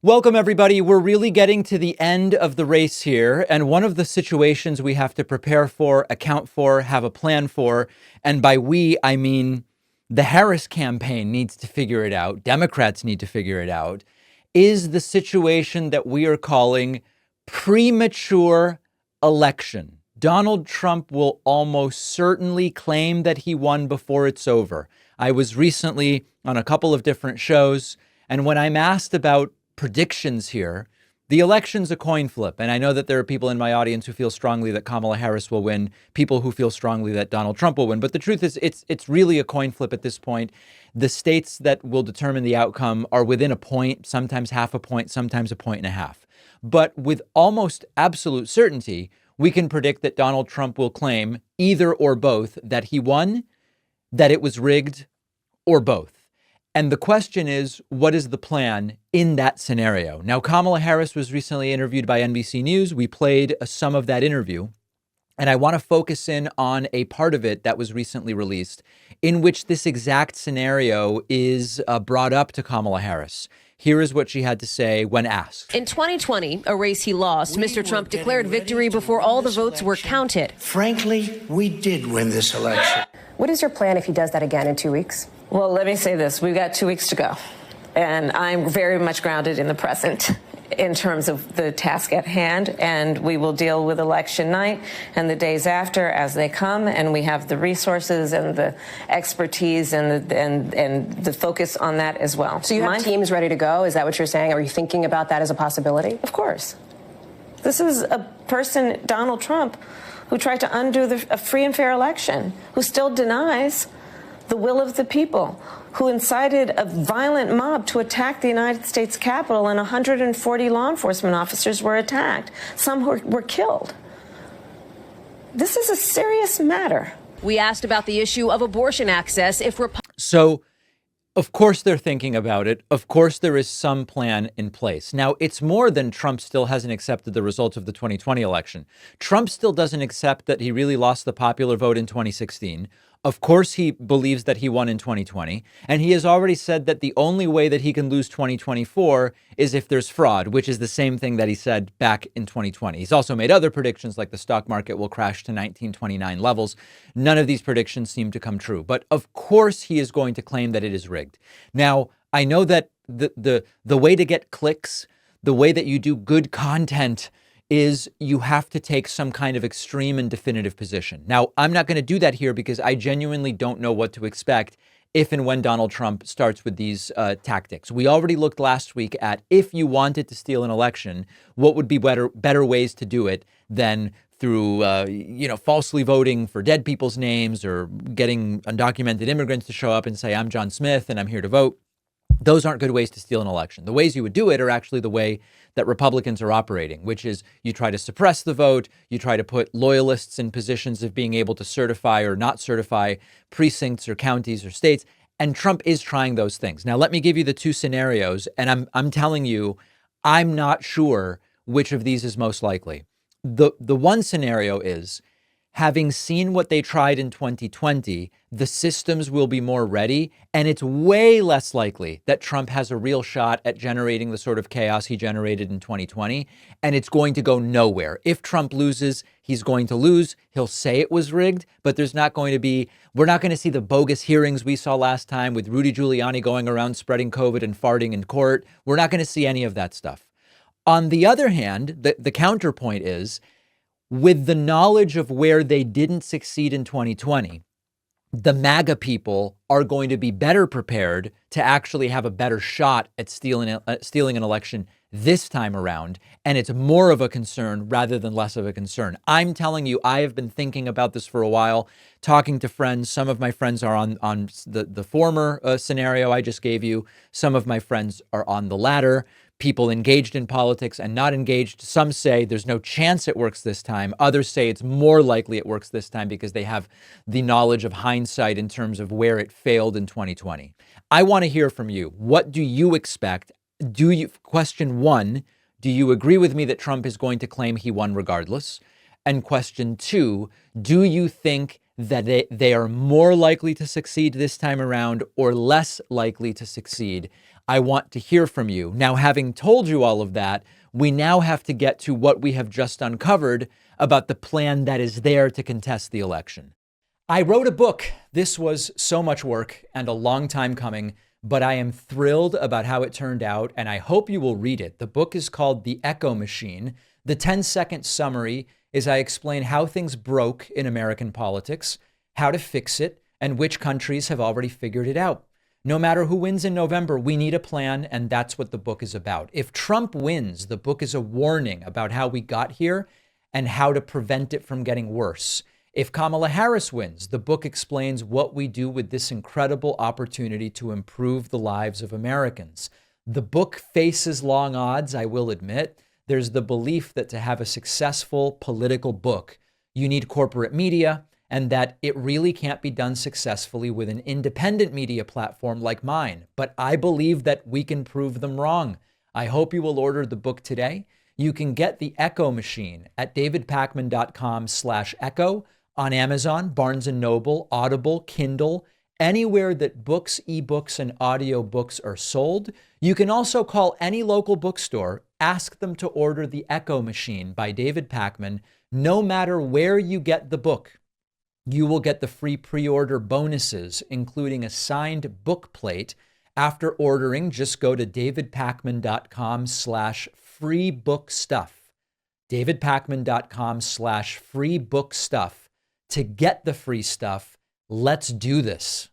Welcome, everybody. We're really getting to the end of the race here. And one of the situations we have to prepare for, account for, have a plan for, and by we, I mean the Harris campaign needs to figure it out, Democrats need to figure it out, is the situation that we are calling premature election. Donald Trump will almost certainly claim that he won before it's over. I was recently on a couple of different shows, and when I'm asked about predictions here, the election's a coin flip. And I know that there are people in my audience who feel strongly that Kamala Harris will win, people who feel strongly that Donald Trump will win. But the truth is, it's really a coin flip at this point. The states that will determine the outcome are within a point, sometimes half a point, sometimes a point and a half. But with almost absolute certainty, we can predict that Donald Trump will claim either or both that he won, that it was rigged, or both. And the question is, what is the plan in that scenario? Now, Kamala Harris was recently interviewed by NBC News. We played some of that interview, and I want to focus in on a part of it that was recently released in which this exact scenario is brought up to Kamala Harris. Here is what she had to say when asked. In 2020, a race he lost, Mr. Trump declared victory before all the votes were counted. Frankly, we did win this election. What is your plan if he does that again in 2 weeks? Well, let me say this. We've got 2 weeks to go. And I'm very much grounded in the present in terms of the task at hand. And we will deal with election night and the days after as they come. And we have the resources and the expertise and the focus on that as well. So you have teams ready to go? Is that what you're saying? Are you thinking about that as a possibility? Of course. This is a person, Donald Trump, who tried to undo a free and fair election, who still denies the will of the people, who incited a violent mob to attack the United States Capitol, and 140 law enforcement officers were attacked. Some were killed. This is a serious matter. We asked about the issue of abortion access if So, of course, they're thinking about it. Of course, there is some plan in place. Now, it's more than Trump still hasn't accepted the results of the 2020 election. Trump still doesn't accept that he really lost the popular vote in 2016. Of course, he believes that he won in 2020. And he has already said that the only way that he can lose 2024 is if there's fraud, which is the same thing that he said back in 2020. He's also made other predictions like the stock market will crash to 1929 levels. None of these predictions seem to come true. But of course, he is going to claim that it is rigged. Now, I know that the way to get clicks, the way that you do good content is you have to take some kind of extreme and definitive position. Now, I'm not going to do that here because I genuinely don't know what to expect if and when Donald Trump starts with these tactics. We already looked last week at if you wanted to steal an election, what would be better ways to do it than through, falsely voting for dead people's names or getting undocumented immigrants to show up and say, I'm John Smith and I'm here to vote. Those aren't good ways to steal an election. The ways you would do it are actually the way that Republicans are operating, which is you try to suppress the vote, you try to put loyalists in positions of being able to certify or not certify precincts or counties or states. And Trump is trying those things. Now, let me give you the two scenarios. And I'm telling you, I'm not sure which of these is most likely. The one scenario is, having seen what they tried in 2020, the systems will be more ready, and it's way less likely that Trump has a real shot at generating the sort of chaos he generated in 2020, and it's going to go nowhere. If Trump loses, he's going to lose. He'll say it was rigged, but we're not going to see the bogus hearings we saw last time with Rudy Giuliani going around spreading COVID and farting in court. We're not going to see any of that stuff. On the other hand, the counterpoint is, with the knowledge of where they didn't succeed in 2020, the MAGA people are going to be better prepared to actually have a better shot at stealing an election this time around. And it's more of a concern rather than less of a concern. I'm telling you, I have been thinking about this for a while, talking to friends. Some of my friends are on the former scenario I just gave you. Some of my friends are on the latter. People engaged in politics and not engaged. Some say there's no chance it works this time. Others say it's more likely it works this time because they have the knowledge of hindsight in terms of where it failed in 2020. I want to hear from you. What do you expect? Question one, do you agree with me that Trump is going to claim he won regardless? And question two, do you think that they are more likely to succeed this time around or less likely to succeed? I want to hear from you. Now, having told you all of that, we now have to get to what we have just uncovered about the plan that is there to contest the election. I wrote a book. This was so much work and a long time coming, but I am thrilled about how it turned out, and I hope you will read it. The book is called The Echo Machine. The 10-second summary is I explain how things broke in American politics, how to fix it, and which countries have already figured it out. No matter who wins in November, we need a plan, and that's what the book is about. If Trump wins, the book is a warning about how we got here and how to prevent it from getting worse. If Kamala Harris wins, the book explains what we do with this incredible opportunity to improve the lives of Americans. The book faces long odds, I will admit. There's the belief that to have a successful political book, you need corporate media, and that it really can't be done successfully with an independent media platform like mine. But I believe that we can prove them wrong. I hope you will order the book today. You can get The Echo Machine at davidpakman.com/echo, on Amazon, Barnes & Noble, Audible, Kindle, anywhere that books, ebooks, and audiobooks are sold. You can also call any local bookstore, ask them to order The Echo Machine by David Pakman. No matter where you get the book, you will get the free pre-order bonuses, including a signed book plate. After ordering, just go to davidpakman.com/freebookstuff. davidpakman.com/freebookstuff. To get the free stuff. Let's do this.